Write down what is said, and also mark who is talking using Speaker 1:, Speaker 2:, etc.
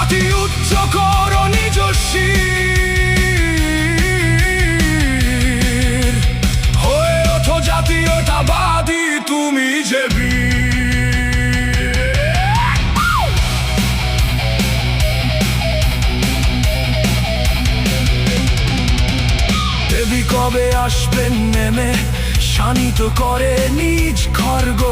Speaker 1: জাতি উচ্চ করো নিজ শির, হয়ে ওঠো জাতীয়তাবাদী তুমি যে বীর। দেবী কবে আসবেন নেমে শানিত করে নিজ খর্গ,